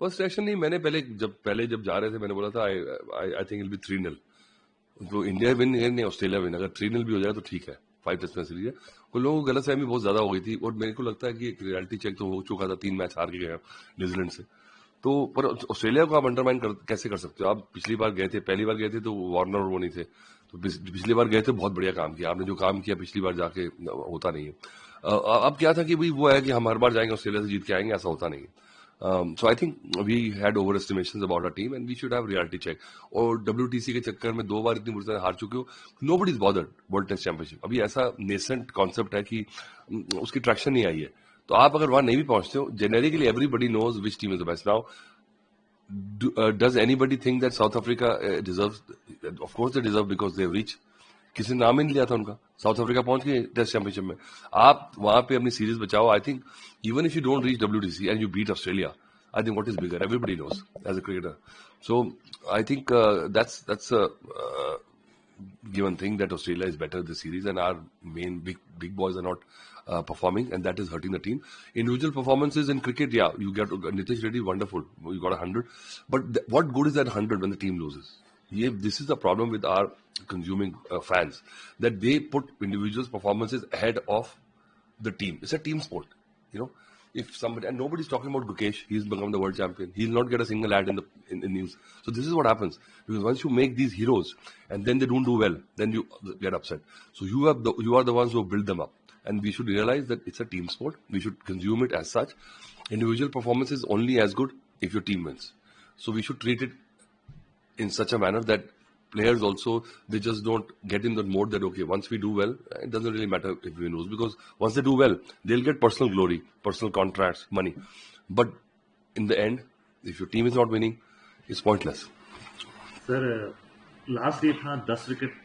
First reaction नहीं, मैंने पहले जब जा रहे थे मैंने बोला था आई थिंक इल बी 3-0, तो इंडिया विन नहीं ऑस्ट्रेलिया विन, अगर 3-0 भी हो जाए तो ठीक है, 5 टेस्ट मैच सीरीज है। कुछ लोगों को गलतफहमी बहुत ज्यादा हो गई थी और मेरे को लगता है कि एक रियलिटी चेक तो हो चुका था, 3 मैच हार के गए न्यूजीलैंड से। तो पर ऑस्ट्रेलिया को आप अंडरमाइन कैसे कर सकते हो? आप पिछली बार गए थे, पहली बार गए थे तो वार्नर और वो नहीं थे, तो पिछली बार गए थे बहुत बढ़िया काम किया आपने, जो काम किया पिछली बार जाके होता नहीं है। अब क्या था कि भाई वो है कि हम हर बार जाएंगे ऑस्ट्रेलिया से जीत के आएंगे, ऐसा होता नहीं है। So I think we had overestimations about our team and we should have reality check. और WTC के चक्कर में 2 बार इतनी बुरी तरह हार चुके हो, nobody is bothered world test championship. अभी ऐसा नेसेंट कॉन्सेप्ट है कि उसकी ट्रैक्शन नहीं आई है, तो आप अगर वहां नहीं भी पहुंचते हो, generically everybody knows which team is the best. Now does anybody think that South Africa deserves? Of course they deserve because they have reached. किसी ने नाम ही नहीं लिया था उनका, साउथ अफ्रीका पहुंच गए टेस्ट चैंपियनशिप में। आप वहां पे अपनी सीरीज बचाओ। I think even if you don't reach WTC and you beat Australia, I think what is bigger, everybody knows as a cricketer. So I think that's a given thing that Australia is better this series and our main big boys are not performing, and that is hurting the team. Individual performances in cricket, yeah, you get Nitish Reddy, wonderful, you got 100, but what good is that 100 when the team loses? Yeah, this is the problem with our consuming fans, that they put individuals' performances ahead of the team. It's a team sport, you know. If somebody, and nobody's talking about Gukesh, he's become the world champion. He'll not get a single ad in the news. So this is what happens, because once you make these heroes and then they don't do well, then you get upset. So you are the ones who build them up, and we should realize that it's a team sport. We should consume it as such. Individual performance is only as good if your team wins. So we should treat it in such a manner that players also, they just don't get in that mode that okay, once we do well, it doesn't really matter if we lose, because once they do well, they'll get personal glory, personal contracts, money. But in the end, if your team is not winning, it's pointless. Sir last day था 10 wicket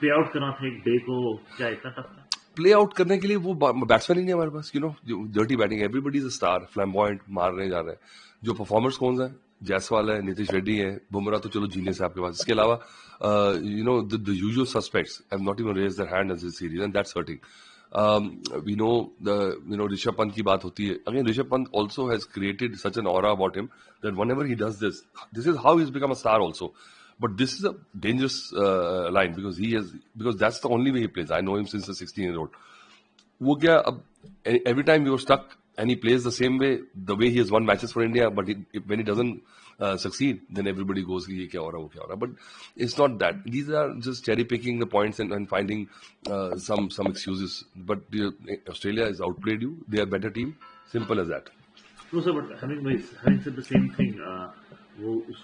play out करना था एक day को, क्या इतना tough था? Play out करने के लिए वो बैट्समैन ही नहीं हमारे पास, dirty batting, everybody is a star, flamboyant मारने जा रहे हैं। जो परफॉर्मर्स कौन है? जायसवाल है, नीतीश रेड्डी है, बुमराह तो चलो जीनियस है आपके पास। इसके अलावा the usual suspects have not even raised their hand in this series and that's hurting. We know Rishabh Pant की बात होती है। Again, Rishabh Pant also has created such an aura about him that whenever he does this is how he's become a star also. But this is a dangerous line because that's the only way he plays. I know him since a 16-year-old. वो क्या, अब every time you are stuck and he plays the same way, the way he has won matches for India, but when he doesn't succeed, then everybody goes, ये क्या हो रहा, वो क्या हो रहा. But it's not that. These are just cherry picking the points and finding some excuses. But Australia has outplayed you. They are a better team. Simple as that. No sir, but having said the same thing,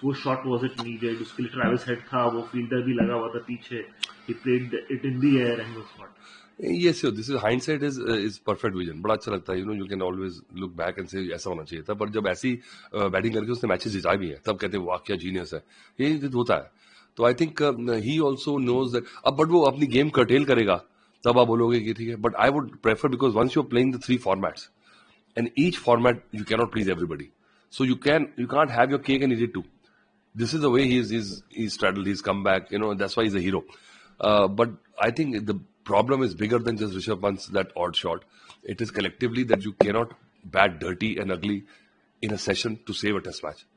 वो shot wasn't needed. उसके लिए Travis Head था, वो fielder भी लगा हुआ था पीछे. He played it in the air and was not. Yes, sir. This is hindsight is perfect vision. बड़ा अच्छा लगता है, you can always look back and say ऐसा होना चाहिए था। पर जब ऐसी बैटिंग करके उसने मैचेस जिताए भी हैं, तब कहते हैं वाह क्या जीनियस है। ये होता है। तो I think he also knows that. अब बट वो अपनी गेम कर्टेल करेगा, तब आप बोलोगे कि ठीक है। But I would prefer, because once you are playing the 3 formats and each format you cannot please everybody, so you can't have your cake and eat it too. This is the way he's straddled, he's come back, that's why he's a hero. But I think the problem is bigger than just Rishabh Pant's that odd shot. It is collectively that you cannot bat dirty and ugly in a session to save a test match.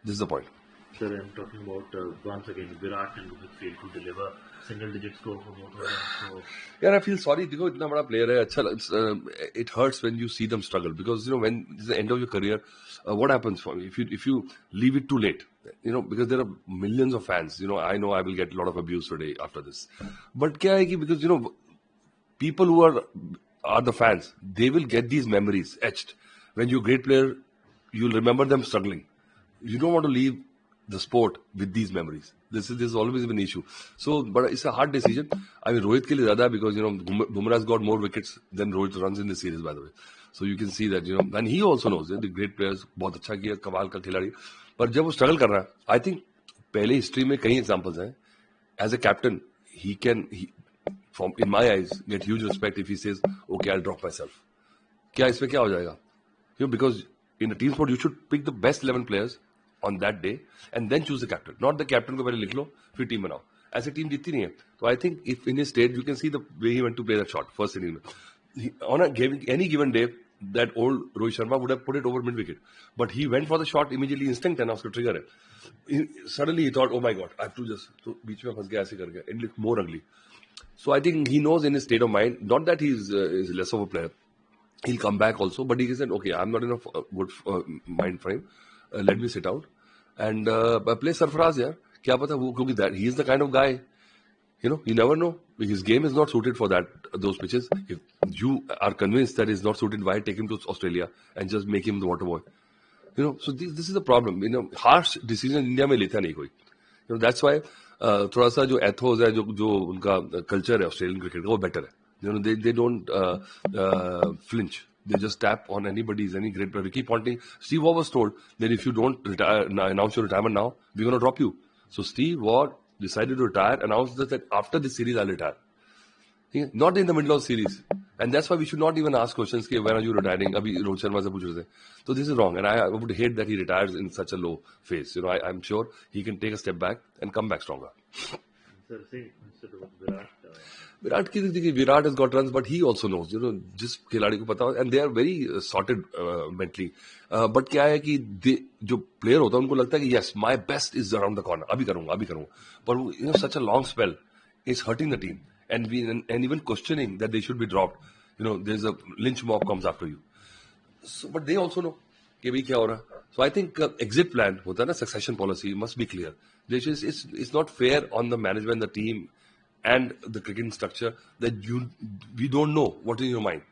This is the point. Sir, I'm talking about once again Virat and Rohit failed to deliver single-digit score for both of them. So, यार, I feel sorry. देखो इतना बड़ा player है, अच्छा, it hurts when you see them struggle, because when it's the end of your career, what happens for me if you leave it too late? Because there are millions of fans. I know I will get a lot of abuse today after this, but क्या है कि because people who are the fans, they will get these memories etched. When you're a great player, you'll remember them struggling. You don't want to leave the sport with these memories. This is always been an issue. So, but it's a hard decision. I mean, Rohit ke liye zyada, because Bumrah's got more wickets than Rohit runs in the series, by the way. So you can see that, and he also knows the great players, बहुत अच्छा किया, कमाल का खिलाड़ी, पर जब वो struggle कर रहा है, I think पहले history में कई examples हैं. As a captain, he can, from in my eyes, get huge respect if he says, okay, I'll drop myself. क्या इसमें क्या हो जाएगा? Because in a team sport, you should pick the best 11 players on that day and then choose the captain. Not the captain को पहले लिख लो फिर team बनाओ, ऐसे टीम जीतती नहीं है. तो I think if in his state you can see the way he went to play that shot first inning में. On any given day, that old Rohit Sharma would have put it over mid wicket. But he went for the shot immediately, instinct है ना उसको trigger है. Suddenly he thought, oh my God, I have to just तो बीच में फंस गया ऐसे करके. It looked more ugly. So I think he knows in his state of mind, not that he's is less of a player. He'll come back also, but he said, okay, I'm not in a good mind frame. Let me sit out and play Sarfaraz. Yeah, क्या पता वो क्योंकि that he is the kind of guy. You know, you never know. His game is not suited for those pitches. If you are convinced that he's not suited, why take him to Australia and just make him the water boy? You know, so this is the problem. You know, harsh decision India में लेता नहीं कोई. You know, that's why थोड़ा सा जो ethos है, जो उनका culture है Australian cricket का वो better है. You know, they don't flinch. They just tap on any great player. Ricky Ponting, Steve Waugh was told that if you don't announce your retirement now, we're going to drop you. So Steve Waugh decided to retire, announced that after this series I'll retire. Not in the middle of the series. And that's why we should not even ask questions, when are you retiring? Abhi Rohit Sharma se पूछ रहे थे. So this is wrong. And I would hate that he retires in such a low phase. You know, I'm sure he can take a step back and come back stronger. Virat has got runs, but he also knows, you know, जिस खिलाड़ी को पता हो, and they are very sorted mentally. But क्या है कि जो player होता है उनको लगता है कि yes, my best is around the corner. अभी करूँगा. But you know, such a long spell is hurting the team, and even questioning that they should be dropped. You know, there's a lynch mob comes after you. So, but they also know कि भाई क्या हो रहा. So I think exit plan होता है ना, succession policy must be clear. It's not fair on the management, the team, and the cricketing structure that we don't know what is in your mind.